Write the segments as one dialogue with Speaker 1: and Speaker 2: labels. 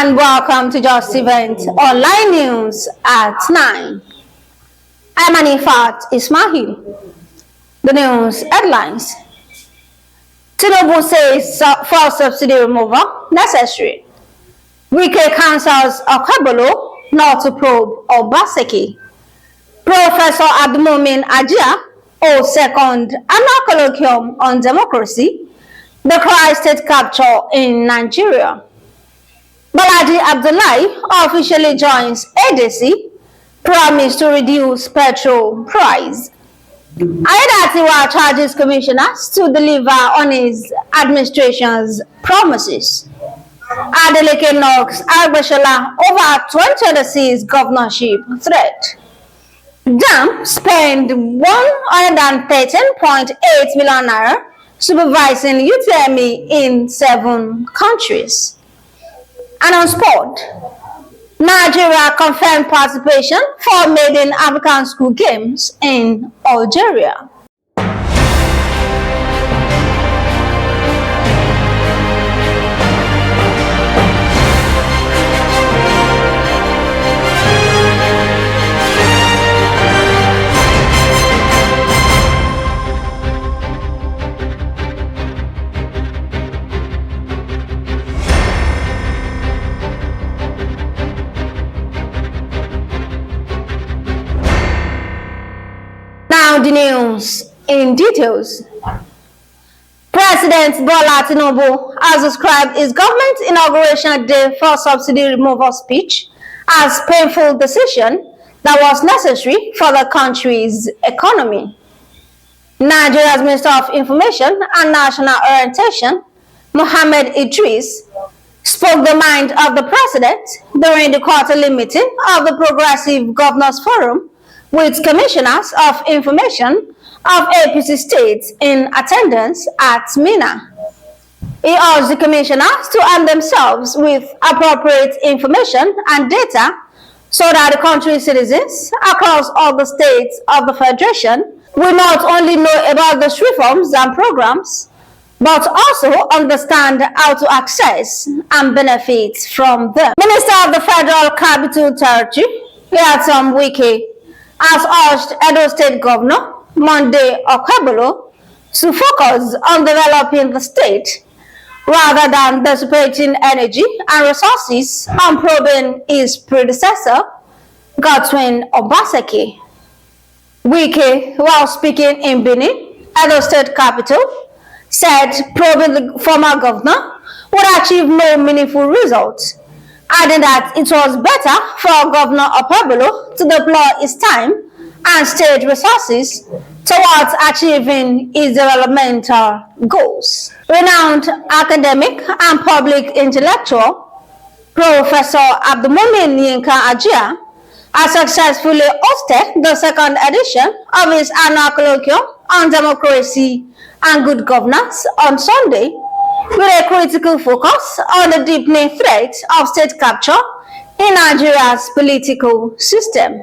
Speaker 1: and welcome to Just Event Online News at 9. I'm Anifat Ismail. The news headlines. Tinubu says for subsidy removal necessary. Wike counsels Okabolo not to probe Obaseki. Professor Abdulmumin Ajia holds second annual colloquium on democracy, the cry state capture in Nigeria. Balaji Abdullahi officially joins ADC, promise to reduce petrol price. Ayedatiwa charges commissioners to deliver on his administration's promises. Adeleke knocks Agbeshola over 2026 governorship threat. JAMB spend 113.8 million naira supervising UTME in 7 countries. And on sport, Nigeria confirmed participation for Maiden African School Games in Algeria. Now the news in details. President Bola Tinubu has described his government's inauguration day for subsidy removal speech as painful decision that was necessary for the country's economy. Nigeria's Minister of Information and National Orientation, Mohammed Idris, spoke the mind of the president during the quarterly meeting of the Progressive Governors Forum with commissioners of information of APC states in attendance at Mina. He urged the commissioners to arm themselves with appropriate information and data so that the country's citizens across all the states of the Federation will not only know about those reforms and programs, but also understand how to access and benefit from them. Minister of the Federal Capital Territory, Yatom Wike, has urged Edo State Governor Monday Okabolo to focus on developing the state rather than dissipating energy and resources on probing his predecessor, Godwin Obaseki. Wike, while speaking in Benin, Edo State capital, said probing the former governor would achieve no meaningful results, adding that it was better for Governor Okabolo to deploy his time and state resources towards achieving his developmental goals. Renowned academic and public intellectual, Professor Abdulmumin Ajia has successfully hosted the second edition of his annual colloquium on democracy and good governance on Sunday, with a critical focus on the deepening threat of state capture in Nigeria's political system.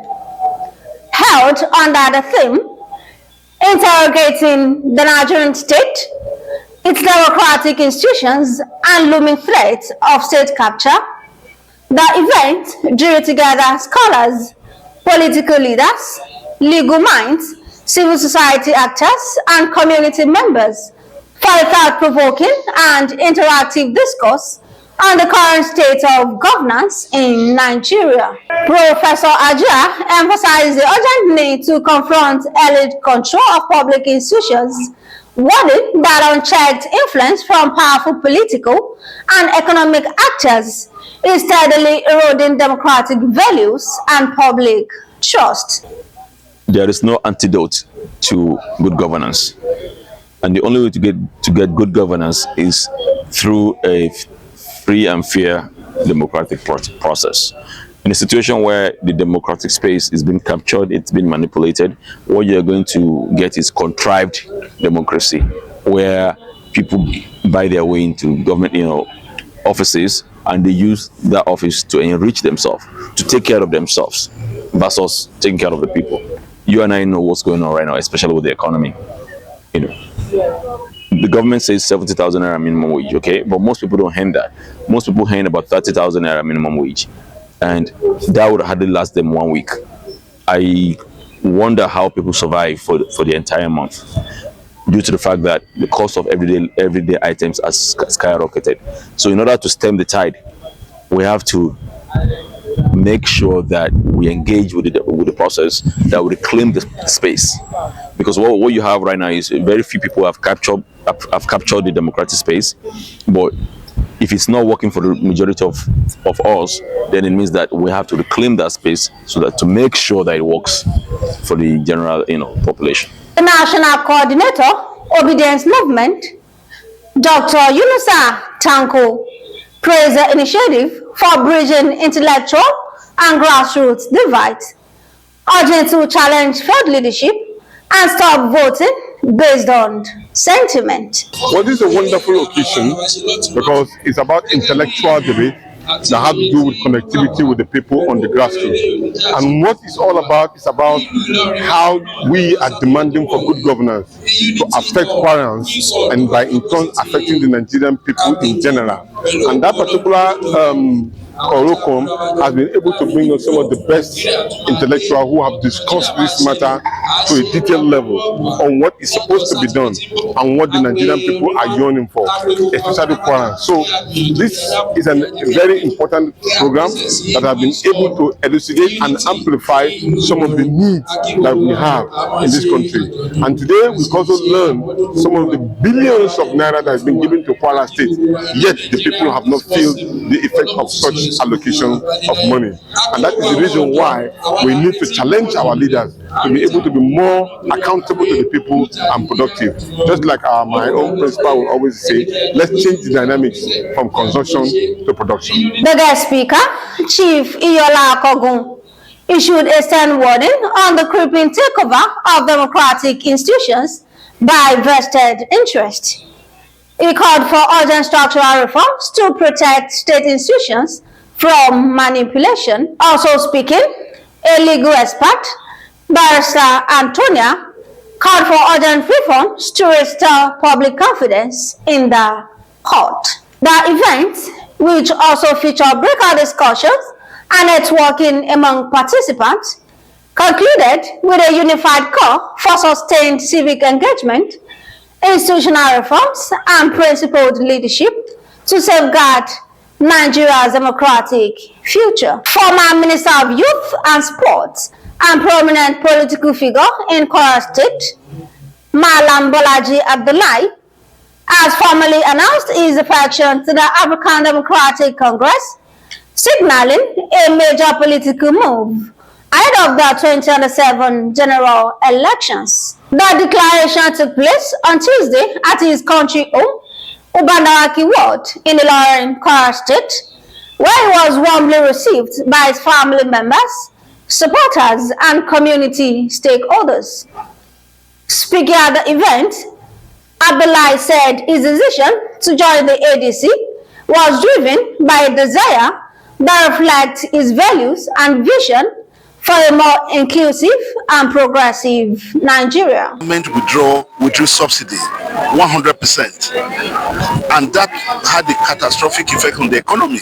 Speaker 1: Held under the theme, interrogating the Nigerian state, its democratic institutions, and looming threat of state capture, the event drew together scholars, political leaders, legal minds, civil society actors, and community members for a thought-provoking and interactive discourse on the current state of governance in Nigeria. Professor Ajia emphasized the urgent need to confront elite control of public institutions, warning that unchecked influence from powerful political and economic actors is steadily eroding democratic values and public trust.
Speaker 2: There is no antidote to good governance. And the only way to get good governance is through a free and fair democratic process. In a situation where the democratic space is being captured, it's been manipulated, what you're going to get is contrived democracy, where people buy their way into government, offices, and they use that office to enrich themselves, to take care of themselves, versus taking care of the people. You and I know what's going on right now, especially with the economy. the government says 70,000 naira minimum wage, okay, but most people don't earn that. Most people earn about 30,000 naira minimum wage, and that would hardly last them 1 week. I wonder how people survive for the entire month, due to the fact that the cost of everyday items has skyrocketed. So in order to stem the tide, we have to make sure that we engage with the process, that we reclaim the space, because what you have right now is very few people have captured the democratic space. But if it's not working for the majority of us, then it means that we have to reclaim that space, so that to make sure that it works for the general population.
Speaker 1: The National Coordinator, Obedience Movement, Dr. Yunusa Tanko, praised the initiative for bridging intellectual and grassroots divides, urging to challenge failed leadership and stop voting based on sentiment.
Speaker 3: Well, this is a wonderful occasion because it's about intellectual debate that have to do with connectivity with the people on the grassroots. And what it's all about is about how we are demanding for good governance to affect Kwarians, and by in turn affecting the Nigerian people in general. And that particular Orocom has been able to bring us some of the best intellectuals who have discussed this matter to a detailed level on what is supposed to be done and what the Nigerian people are yearning for, especially Kwara. So this is a very important program that has been able to elucidate and amplify some of the needs that we have in this country. And today we also learn some of the billions of naira that has been given to Kwara State, yet the people have not felt the effect of such allocation of money. And that is the reason why we need to challenge our leaders to be able to be more accountable to the people and productive. Just like my own principal will always say, let's change the dynamics from consumption to production.
Speaker 1: The guest speaker, Chief Iyola Akogun, issued a stern warning on the creeping takeover of democratic institutions by vested interest. He called for urgent structural reforms to protect state institutions from manipulation. Also speaking, a legal expert, Barrister Antonia, called for urgent reforms to restore public confidence in the court. The event, which also featured breakout discussions and networking among participants, concluded with a unified call for sustained civic engagement, institutional reforms, and principled leadership to safeguard Nigeria's democratic future. Former Minister of Youth and Sports and prominent political figure in Kwara State, Malam Bolaji Abdullahi, has formally announced his defection to the African Democratic Congress, signaling a major political move ahead of the 2027 general elections. The declaration took place on Tuesday at his country home, Ubandawaki Ward, in Ilorin, Kwara State, where he was warmly received by his family members, supporters, and community stakeholders. Speaking at the event, Abdullahi said his decision to join the ADC was driven by a desire that reflects his values and vision for a more inclusive and progressive Nigeria.
Speaker 4: Government withdrew subsidy 100%, and that had a catastrophic effect on the economy.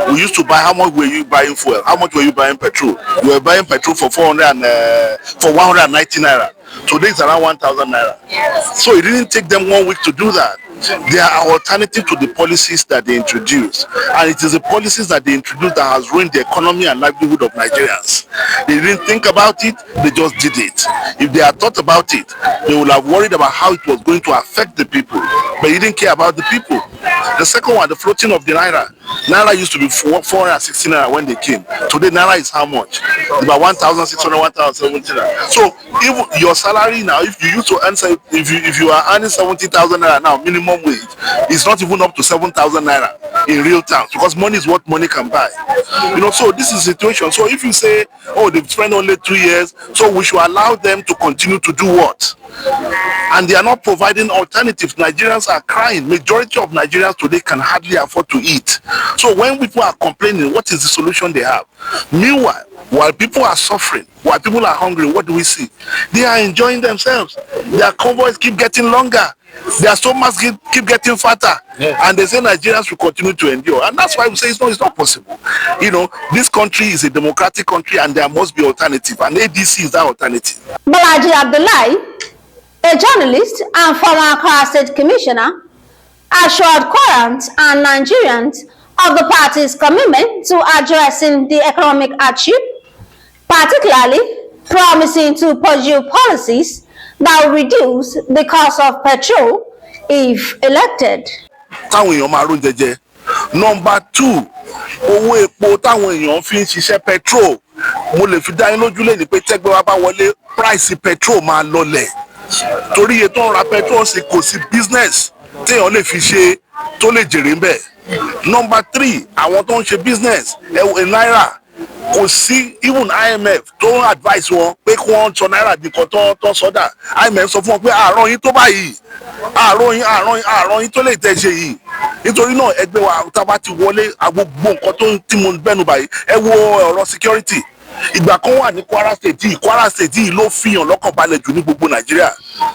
Speaker 4: We used to buy, how much were you buying fuel? How much were you buying petrol? You were buying petrol for 190 naira. Today it's around 1,000 naira. Yes. So it didn't take them 1 week to do that. There are alternatives to the policies that they introduced, and it is the policies that they introduced that has ruined the economy and livelihood of Nigerians. They didn't think about it, they just did it. If they had thought about it, they would have worried about how it was going to affect the people, but they didn't care about the people. The second one, the floating of the naira. Naira used to be 460 naira when they came. Today naira is how much? It's about 1,600, 1,070 naira. So even your salary now, if you used to answer, if you are earning 70,000 naira now, minimum wage, it's not even up to 7,000 naira in real terms, because money is what money can buy. So this is the situation. So if you say, oh, they've spent only 2 years, so we should allow them to continue to do what? And they are not providing alternatives. Nigerians are crying. Majority of Nigerians today can hardly afford to eat. So when people are complaining, what is the solution they have? Meanwhile, while people are suffering, while people are hungry, what do we see? They are enjoying themselves. Their convoys keep getting longer. Their stomachs keep getting fatter. And they say Nigerians will continue to endure. And that's why we say it's not possible. You know, this country is a democratic country and there must be alternative. And ADC is that alternative.
Speaker 1: Balaji Abdullahi, a journalist and former Accra State Commissioner, assured Quorans and Nigerians of the party's commitment to addressing the economic hardship, particularly promising to pursue policies that will reduce the cost of petrol if elected.
Speaker 4: Number two, owó epo táwọn èèyàn fi ń ṣiṣẹ́ petrol, mo lè fi dá yín lójú lẹ́ni pé tẹ́gbẹ́ wa bá wọlé price petrol máa lọlẹ̀ torí iye tó ń ra petrol sí kò sí business téèyàn lè fi ṣe tó lè jèrè ń bẹ̀. Number three, àwọn tó ń ṣe business náírà kò sí, even IMF tó ń advice wọn pé kí wọ́n sọ náírà di kan tó sọ́dà. IMF sọ fún wọn pé àárọ̀ yín tó báyìí, àárọ̀ yín tó lè tẹ̀ ṣe yìí. Nítorí náà ẹgbẹ́ wa tá a bá ti wọlé gbogbo nǹkan tó tí mo gbẹ́nu báyìí, ẹ wo ọ̀rọ̀ security. Ìgbà kan wà ní Kwara State yìí ló fi hàn lọ́kàn balẹ̀ jù ní gbogbo Nàìjíríà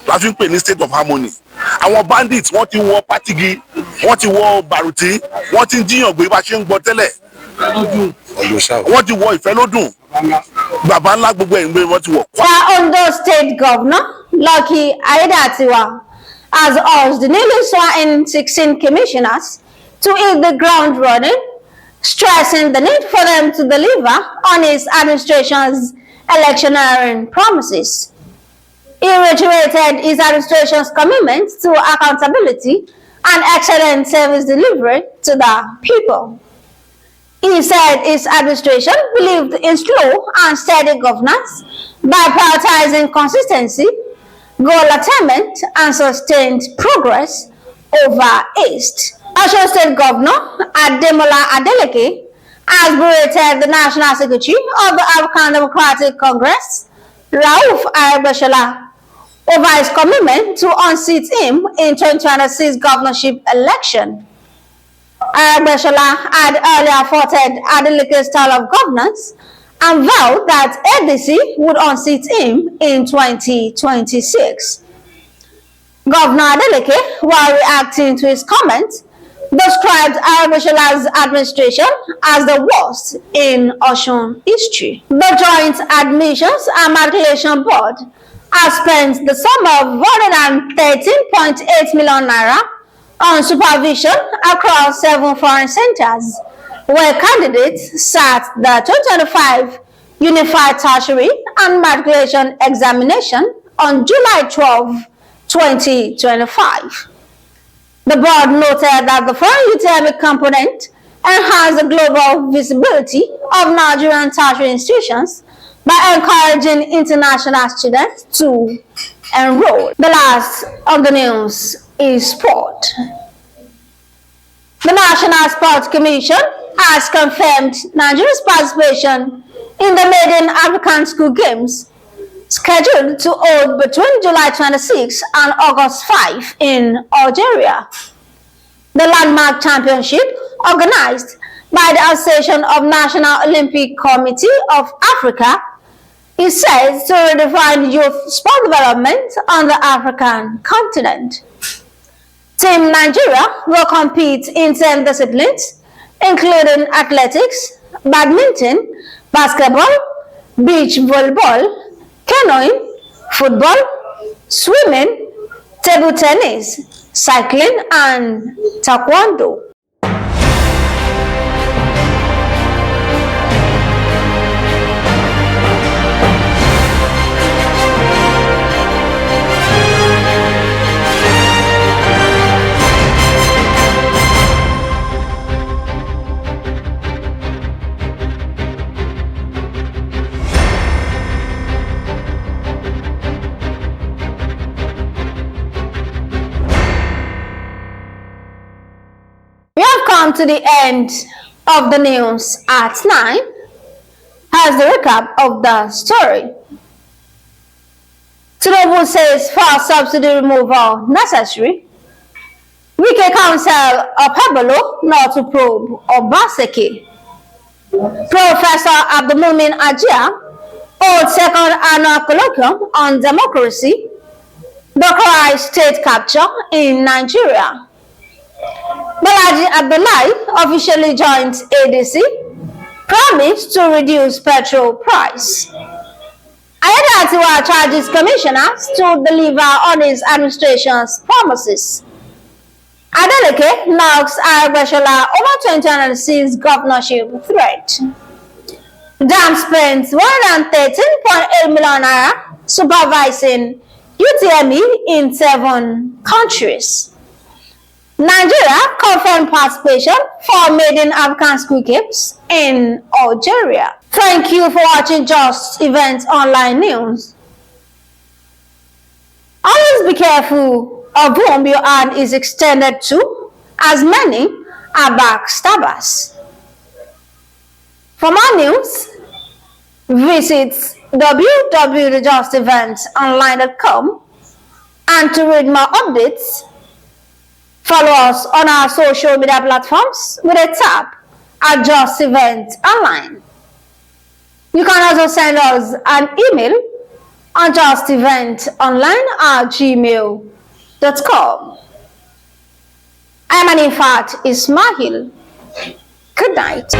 Speaker 4: la fi ń pè ní state of harmony. Àwọn bandits wọ́n ti wọ pátigi, wọ́n ti wọ bàrùtí, wọ́n ti ń jíyàn gbé bá ṣe ń gbọ́ tẹ́lẹ̀. Wọ́n ti wọ ìfẹ́lódùn, bàbá ńlá gbogbo ẹ̀ ń gbé wọ́n ti wọ.
Speaker 1: Our Ondo State Governor, Lucky Aiyedatiwa, has urged the newly sworn 16 commissioners to hit the ground running, stressing the need for them to deliver on his administration's electioneering promises. He reiterated his administration's commitment to accountability and excellent service delivery to the people. He said his administration believed in slow and steady governance by prioritizing consistency, goal attainment, and sustained progress over haste. Osun State Governor Ademola Adeleke has berated the National Secretary of the African Democratic Congress, Rauf Aregbesola, over his commitment to unseat him in 2026 governorship election. Aregbesola had earlier faulted Adeleke's style of governance and vowed that ADC would unseat him in 2026. Governor Adeleke, while reacting to his comments, described Aregbesola's administration as the worst in Osun history. The Joint Admissions and Matriculation Board has spent the sum of 113.8 million naira on supervision across 7 foreign centers, where candidates sat the 2025 Unified Tertiary and Matriculation Examination on July 12, 2025. The board noted that the foreign UTM component enhanced the global visibility of Nigerian tertiary institutions by encouraging international students to enroll. The last of the news is sport. The National Sports Commission has confirmed Nigeria's participation in the maiden African School Games scheduled to hold between July 26 and August 5 in Algeria. The landmark championship, organized by the Association of National Olympic Committee of Africa, is said to redefine youth sport development on the African continent. Team Nigeria will compete in 10 disciplines, including athletics, badminton, basketball, beach volleyball, canoeing, football, swimming, table tennis, cycling, and taekwondo. We have come to the end of the news at 9. Here's the recap of the story. Tinubu says fuel subsidy removal necessary. Wike Council Opabolo not to probe Obaseki. Professor Abdulmumin Ajia holds second annual colloquium on democracy, Boko state capture in Nigeria. Balaji Abdullahi officially joins ADC, promised to reduce petrol price. Ayadatiwa charges commissioners to deliver on his administration's promises. Adeleke knocks Aragbeshola over 2006 governorship threat. Dam spends 113.8 million naira supervising UTME in 7 countries. Nigeria confirmed participation for maiden African school games in Algeria. Thank you for watching Just Events Online News. Always be careful of whom your hand is extended to, as many are backstabbers. For more news, visit www.justeventsonline.com, and to read more updates, follow us on our social media platforms with a tap at Just Events Online. You can also send us an email on justeventsonline@gmail.com. I'm Anifat Ismail. Good night.